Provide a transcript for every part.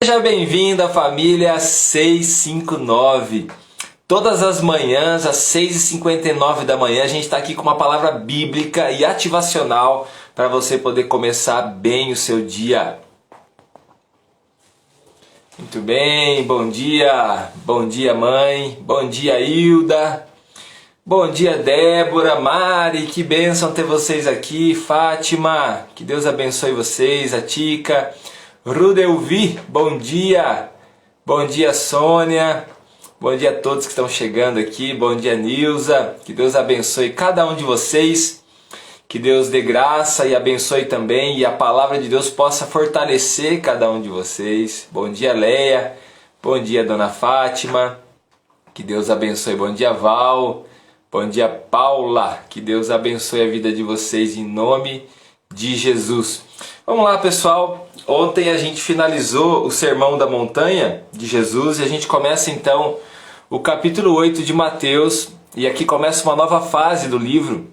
Seja bem-vindo à família 659. Todas as manhãs, às 6h59 da manhã, a gente está aqui com uma palavra bíblica e ativacional para você poder começar bem o seu dia. Muito bem, bom dia mãe, bom dia Hilda, bom dia Débora, Mari, que bênção ter vocês aqui, Fátima, que Deus abençoe vocês, a Tica, Rudelvi, bom dia Sônia, bom dia a todos que estão chegando aqui, bom dia Nilza, que Deus abençoe cada um de vocês, que Deus dê graça e abençoe também e a palavra de Deus possa fortalecer cada um de vocês. Bom dia Leia, bom dia Dona Fátima, que Deus abençoe, bom dia Val, bom dia Paula, que Deus abençoe a vida de vocês em nome de Jesus. Vamos lá pessoal, ontem a gente finalizou o Sermão da Montanha de Jesus e a gente começa então o capítulo 8 de Mateus e aqui começa uma nova fase do livro,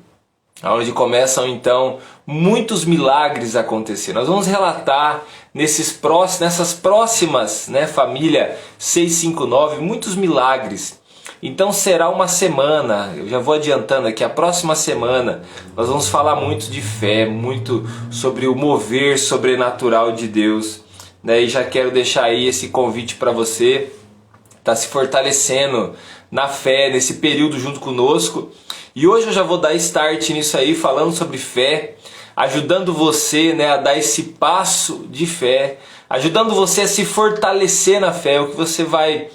onde começam então muitos milagres a acontecer. Nós vamos relatar nessas próximas, família 659, muitos milagres. Então será uma semana, eu já vou adiantando aqui, a próxima semana nós vamos falar muito de fé, muito sobre o mover sobrenatural de Deus, E já quero deixar aí esse convite para você, tá se fortalecendo na fé, nesse período junto conosco. E hoje eu já vou dar start nisso aí, falando sobre fé, ajudando você a dar esse passo de fé, ajudando você a se fortalecer na fé, o que você vai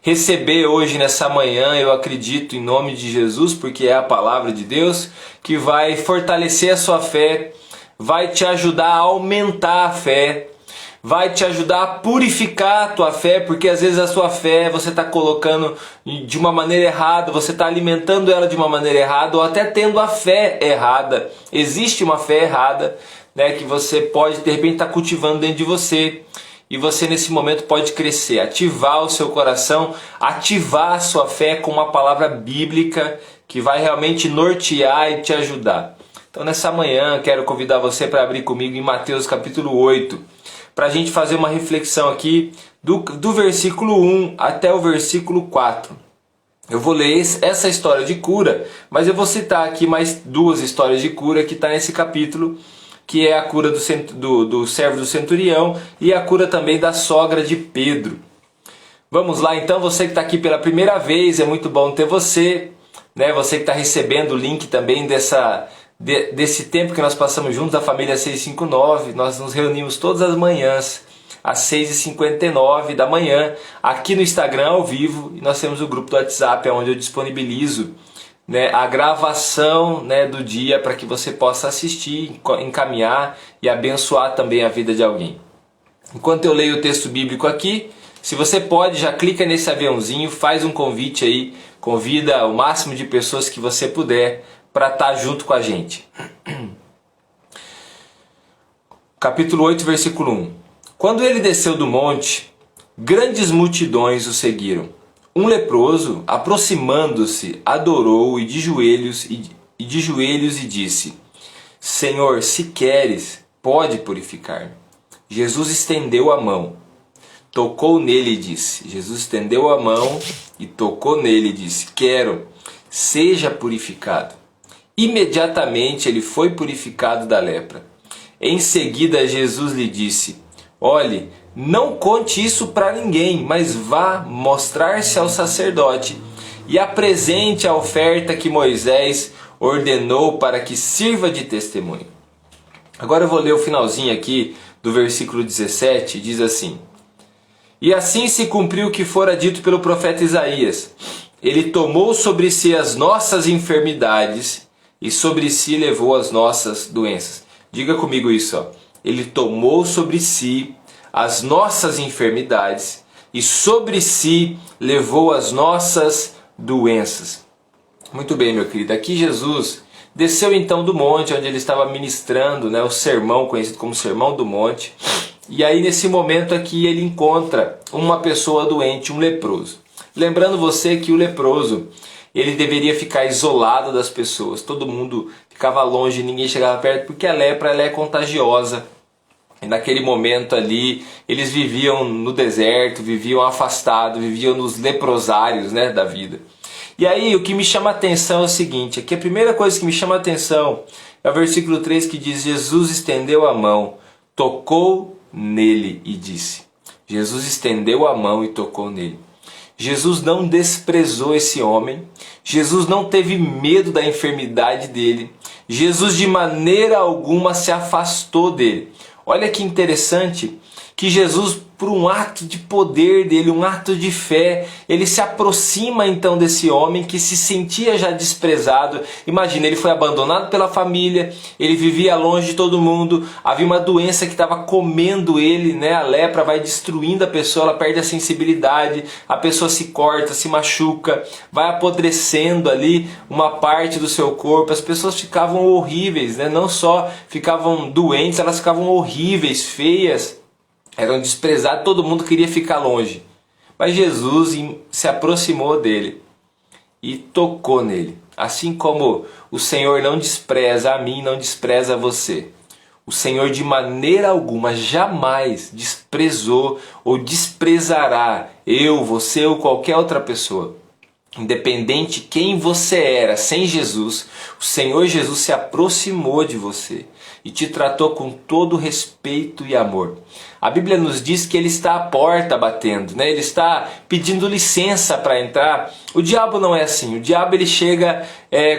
receber hoje nessa manhã, eu acredito em nome de Jesus, porque é a palavra de Deus que vai fortalecer a sua fé, vai te ajudar a aumentar a fé, vai te ajudar a purificar a tua fé, porque às vezes a sua fé você está colocando de uma maneira errada, você está alimentando ela de uma maneira errada, ou até tendo a fé errada. Existe uma fé errada, que você pode de repente estar cultivando dentro de você, e você nesse momento pode crescer, ativar o seu coração, ativar a sua fé com uma palavra bíblica que vai realmente nortear e te ajudar. Então nessa manhã quero convidar você para abrir comigo em Mateus capítulo 8, para a gente fazer uma reflexão aqui do versículo 1 até o versículo 4. Eu vou ler essa história de cura, mas eu vou citar aqui mais duas histórias de cura que está nesse capítulo, que é a cura do servo do centurião e a cura também da sogra de Pedro. Vamos lá então, você que está aqui pela primeira vez, é muito bom ter você, Você que está recebendo o link também desse tempo que nós passamos juntos, da família 659, nós nos reunimos todas as manhãs, às 6h59 da manhã, aqui no Instagram ao vivo, e nós temos o grupo do WhatsApp, onde eu disponibilizo a gravação do dia para que você possa assistir, encaminhar e abençoar também a vida de alguém. Enquanto eu leio o texto bíblico aqui, se você pode, já clica nesse aviãozinho, faz um convite aí, convida o máximo de pessoas que você puder para estar junto com a gente. Capítulo 8, versículo 1. Quando ele desceu do monte, grandes multidões o seguiram. Um leproso, aproximando-se, adorou e de joelhos e disse: Senhor, se queres, pode purificar-me. Jesus estendeu a mão, tocou nele e disse: Jesus estendeu a mão e tocou nele e disse: Quero, seja purificado. Imediatamente ele foi purificado da lepra. Em seguida Jesus lhe disse: Olhe, não conte isso para ninguém, mas vá mostrar-se ao sacerdote e apresente a oferta que Moisés ordenou para que sirva de testemunho. Agora eu vou ler o finalzinho aqui do versículo 17, diz assim: E assim se cumpriu o que fora dito pelo profeta Isaías. Ele tomou sobre si as nossas enfermidades e sobre si levou as nossas doenças. Diga comigo isso, ó. Ele tomou sobre si as nossas enfermidades e sobre si levou as nossas doenças. Muito bem, meu querido. Aqui Jesus desceu então do monte, onde ele estava ministrando, o sermão, conhecido como Sermão do Monte. E aí nesse momento aqui ele encontra uma pessoa doente, um leproso. Lembrando você que o leproso, ele deveria ficar isolado das pessoas. Todo mundo ficava longe, ninguém chegava perto, porque a lepra ela é contagiosa. E naquele momento ali, eles viviam no deserto, viviam afastados, viviam nos leprosários, né, da vida. E aí o que me chama a atenção é o seguinte, aqui a primeira coisa que me chama a atenção é o versículo 3 que diz: Jesus estendeu a mão, tocou nele e disse. Jesus estendeu a mão e tocou nele. Jesus não desprezou esse homem, Jesus não teve medo da enfermidade dele, Jesus de maneira alguma se afastou dele. Olha que interessante que Jesus, por um ato de poder dele, um ato de fé, ele se aproxima então desse homem que se sentia já desprezado. Imagina, ele foi abandonado pela família, ele vivia longe de todo mundo, havia uma doença que estava comendo ele, né? A lepra vai destruindo a pessoa, ela perde a sensibilidade, a pessoa se corta, se machuca, vai apodrecendo ali uma parte do seu corpo, as pessoas ficavam horríveis, né? Não só ficavam doentes, elas ficavam horríveis, feias, eram desprezados, todo mundo queria ficar longe. Mas Jesus se aproximou dele e tocou nele. Assim como o Senhor não despreza a mim, não despreza você. O Senhor de maneira alguma jamais desprezou ou desprezará eu, você ou qualquer outra pessoa. Independente quem você era sem Jesus, o Senhor Jesus se aproximou de você e te tratou com todo respeito e amor. A Bíblia nos diz que Ele está à porta batendo, né? Ele está pedindo licença para entrar. O diabo não é assim. O diabo ele chega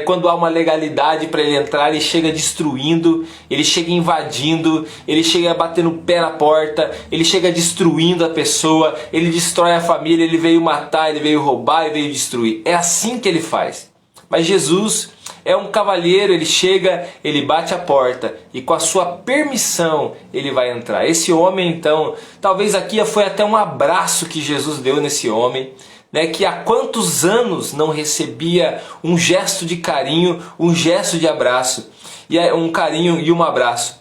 quando há uma legalidade para ele entrar, ele chega destruindo, ele chega invadindo, ele chega batendo o pé na porta, ele chega destruindo a pessoa, ele destrói a família, ele veio matar, ele veio roubar, ele veio destruir. É assim que ele faz. Mas Jesus é um cavalheiro, ele chega, ele bate a porta e com a sua permissão ele vai entrar. Esse homem então, talvez aqui foi até um abraço que Jesus deu nesse homem, né, que há quantos anos não recebia um gesto de carinho, um gesto de abraço, e um carinho e um abraço.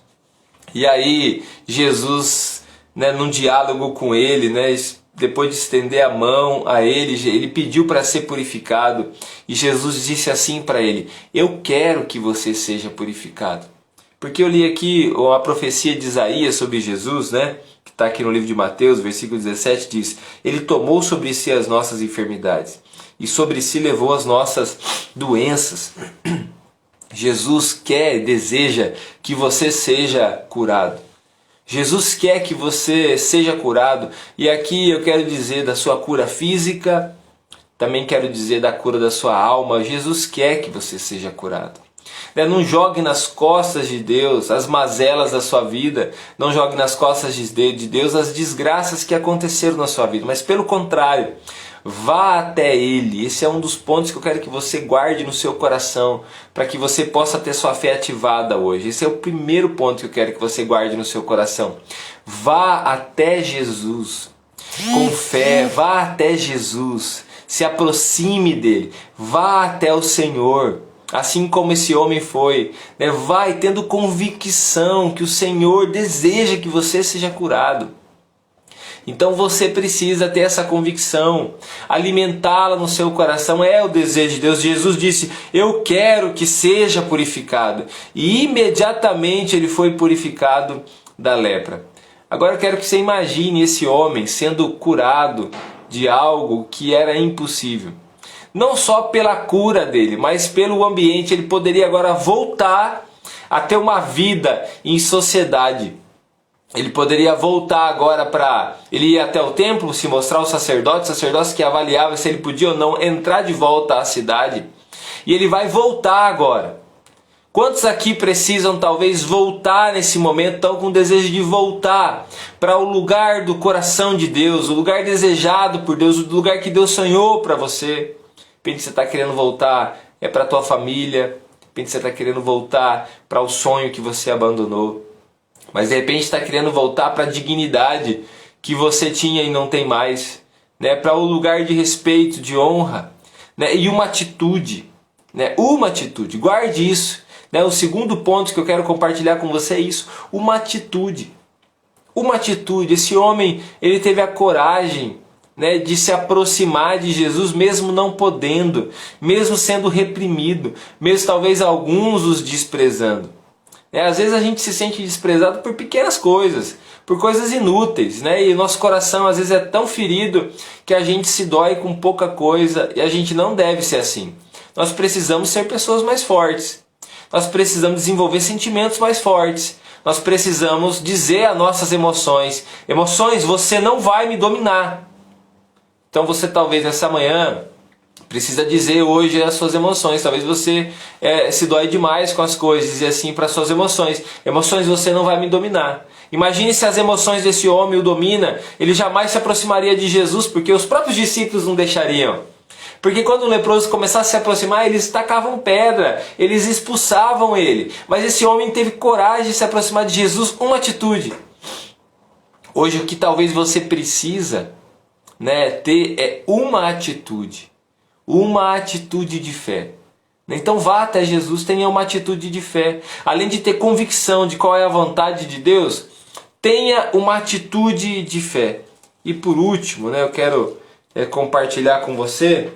E aí Jesus, né, num diálogo com ele, né, depois de estender a mão a ele, ele pediu para ser purificado. E Jesus disse assim para ele: eu quero que você seja purificado. Porque eu li aqui a profecia de Isaías sobre Jesus, né? Que está aqui no livro de Mateus, versículo 17, diz: ele tomou sobre si as nossas enfermidades e sobre si levou as nossas doenças. Jesus quer e deseja que você seja curado. Jesus quer que você seja curado, e aqui eu quero dizer da sua cura física, também quero dizer da cura da sua alma. Jesus quer que você seja curado. Não jogue nas costas de Deus as mazelas da sua vida, não jogue nas costas de Deus as desgraças que aconteceram na sua vida, mas pelo contrário, vá até Ele. Esse é um dos pontos que eu quero que você guarde no seu coração, para que você possa ter sua fé ativada hoje. Esse é o primeiro ponto que eu quero que você guarde no seu coração. Vá até Jesus com fé, vá até Jesus, se aproxime dele, vá até o Senhor, assim como esse homem foi, né? Vai tendo convicção que o Senhor deseja que você seja curado. Então você precisa ter essa convicção, alimentá-la no seu coração, é o desejo de Deus. Jesus disse: eu quero que seja purificado. E imediatamente ele foi purificado da lepra. Agora eu quero que você imagine esse homem sendo curado de algo que era impossível. Não só pela cura dele, mas pelo ambiente. Ele poderia agora voltar a ter uma vida em sociedade. Ele poderia voltar agora para... Ele ia até o templo se mostrar ao sacerdote, o sacerdote que avaliava se ele podia ou não entrar de volta à cidade. E ele vai voltar agora. Quantos aqui precisam talvez voltar nesse momento, estão com desejo de voltar para o lugar do coração de Deus, o lugar desejado por Deus, o lugar que Deus sonhou para você? De repente você está querendo voltar para a tua família, de repente você está querendo voltar para o sonho que você abandonou. Mas de repente está querendo voltar para a dignidade que você tinha e não tem mais, né? Para o lugar de respeito, de honra, né? E uma atitude, né? Uma atitude, guarde isso, né? O segundo ponto que eu quero compartilhar com você é isso, uma atitude. Uma atitude. Esse homem, ele teve a coragem, né, de se aproximar de Jesus, mesmo não podendo, mesmo sendo reprimido, mesmo talvez alguns os desprezando. Às vezes a gente se sente desprezado por pequenas coisas, por coisas inúteis, né? E nosso coração às vezes é tão ferido que a gente se dói com pouca coisa, e a gente não deve ser assim. Nós precisamos ser pessoas mais fortes. Nós precisamos desenvolver sentimentos mais fortes. Nós precisamos dizer as nossas emoções: emoções, você não vai me dominar. Então você talvez nessa manhã precisa dizer hoje as suas emoções. Talvez você se dói demais com as coisas, dizer assim para suas emoções: emoções, você não vai me dominar. Imagine se as emoções desse homem o domina, ele jamais se aproximaria de Jesus, porque os próprios discípulos não deixariam. Porque quando o leproso começasse a se aproximar, eles tacavam pedra, eles expulsavam ele. Mas esse homem teve coragem de se aproximar de Jesus, uma atitude. Hoje o que talvez você precisa, ter é uma atitude de fé. Então vá até Jesus, tenha uma atitude de fé. Além de ter convicção de qual é a vontade de Deus, tenha uma atitude de fé. E por último, eu quero compartilhar com você,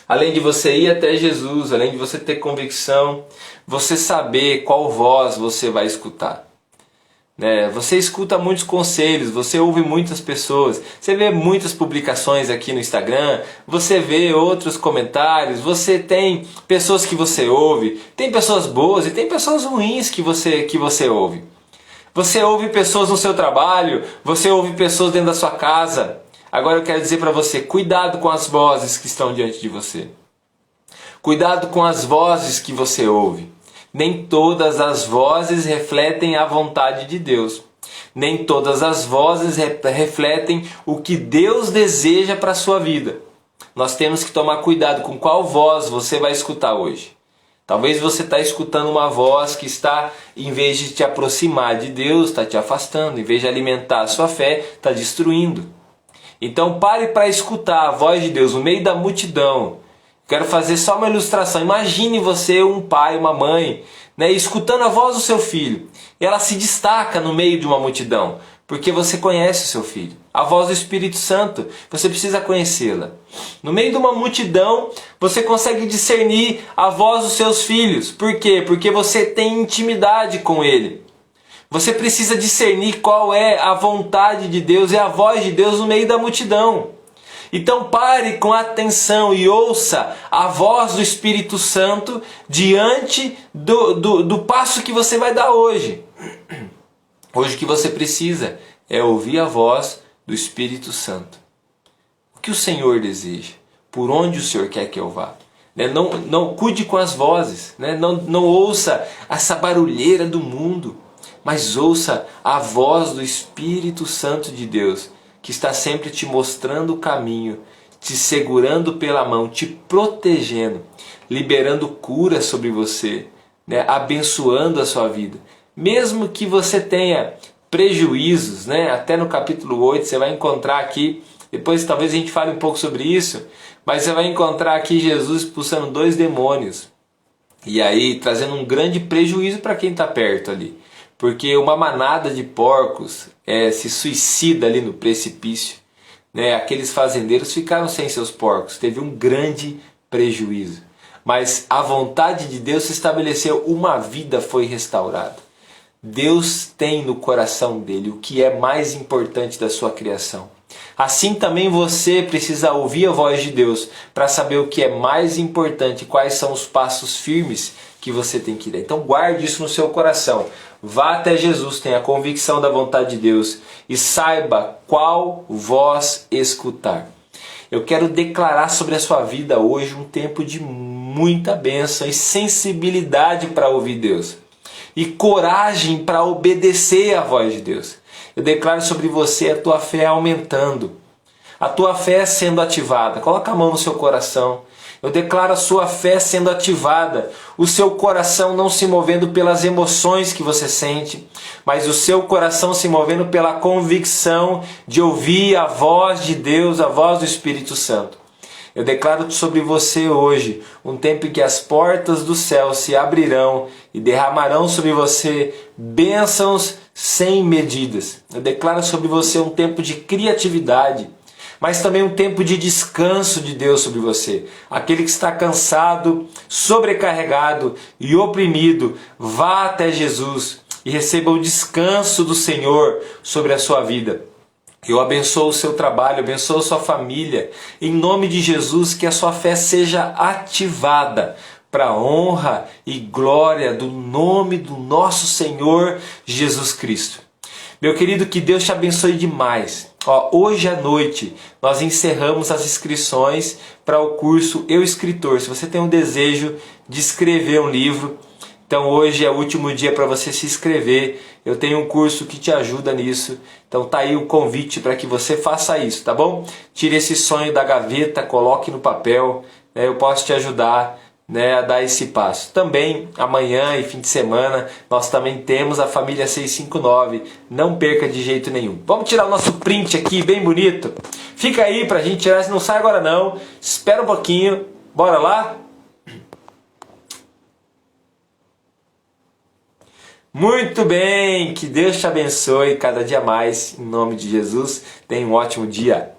além de você ir até Jesus, além de você ter convicção, você saber qual voz você vai escutar. Você escuta muitos conselhos, você ouve muitas pessoas, você vê muitas publicações aqui no Instagram, você vê outros comentários, você tem pessoas que você ouve, tem pessoas boas e tem pessoas ruins que você ouve. Você ouve pessoas no seu trabalho, você ouve pessoas dentro da sua casa. Agora eu quero dizer para você, cuidado com as vozes que estão diante de você. Cuidado com as vozes que você ouve. Nem todas as vozes refletem a vontade de Deus. Nem todas as vozes refletem o que Deus deseja para a sua vida. Nós temos que tomar cuidado com qual voz você vai escutar hoje. Talvez você está escutando uma voz que está, em vez de te aproximar de Deus, está te afastando. Em vez de alimentar a sua fé, está destruindo. Então pare para escutar a voz de Deus no meio da multidão. Quero fazer só uma ilustração. Imagine você, um pai, uma mãe, escutando a voz do seu filho. E ela se destaca no meio de uma multidão, porque você conhece o seu filho. A voz do Espírito Santo, você precisa conhecê-la. No meio de uma multidão, você consegue discernir a voz dos seus filhos. Por quê? Porque você tem intimidade com ele. Você precisa discernir qual é a vontade de Deus e a voz de Deus no meio da multidão. Então pare com atenção e ouça a voz do Espírito Santo diante do passo que você vai dar hoje. Hoje o que você precisa é ouvir a voz do Espírito Santo. O que o Senhor deseja? Por onde o Senhor quer que eu vá? Não cuide com as vozes, não ouça essa barulheira do mundo, mas ouça a voz do Espírito Santo de Deus, que está sempre te mostrando o caminho, te segurando pela mão, te protegendo, liberando cura sobre você, abençoando a sua vida. Mesmo que você tenha prejuízos, até no capítulo 8 você vai encontrar aqui, depois talvez a gente fale um pouco sobre isso, mas você vai encontrar aqui Jesus expulsando 2 demônios, e aí trazendo um grande prejuízo para quem está perto ali. Porque uma manada de porcos se suicida ali no precipício. Aqueles fazendeiros ficaram sem seus porcos. Teve um grande prejuízo. Mas a vontade de Deus se estabeleceu. Uma vida foi restaurada. Deus tem no coração dele o que é mais importante da sua criação. Assim também você precisa ouvir a voz de Deus para saber o que é mais importante, quais são os passos firmes que você tem que dar. Então guarde isso no seu coração. Vá até Jesus, tenha a convicção da vontade de Deus e saiba qual voz escutar. Eu quero declarar sobre a sua vida hoje um tempo de muita bênção e sensibilidade para ouvir Deus. E coragem para obedecer à voz de Deus. Eu declaro sobre você a tua fé aumentando. A tua fé sendo ativada. Coloca a mão no seu coração. Eu declaro a sua fé sendo ativada, o seu coração não se movendo pelas emoções que você sente, mas o seu coração se movendo pela convicção de ouvir a voz de Deus, a voz do Espírito Santo. Eu declaro sobre você hoje um tempo em que as portas do céu se abrirão e derramarão sobre você bênçãos sem medidas. Eu declaro sobre você um tempo de criatividade. mas também um tempo de descanso de Deus sobre você. Aquele que está cansado, sobrecarregado e oprimido, vá até Jesus e receba o descanso do Senhor sobre a sua vida. Eu abençoo o seu trabalho, abençoo a sua família. Em nome de Jesus, que a sua fé seja ativada para a honra e glória do nome do nosso Senhor Jesus Cristo. Meu querido, que Deus te abençoe demais. Hoje à noite nós encerramos as inscrições para o curso Eu Escritor. Se você tem um desejo de escrever um livro, então hoje é o último dia para você se inscrever. Eu tenho um curso que te ajuda nisso. Então tá aí o convite para que você faça isso, tá bom? Tire esse sonho da gaveta, coloque no papel. Eu posso te ajudar, a dar esse passo. Também amanhã e fim de semana nós também temos a família 659. Não perca de jeito nenhum. Vamos tirar o nosso print aqui bem bonito. Fica aí pra gente tirar, não sai agora não. Espera um pouquinho. Bora lá? Muito bem, que Deus te abençoe cada dia mais, em nome de Jesus. Tenha um ótimo dia.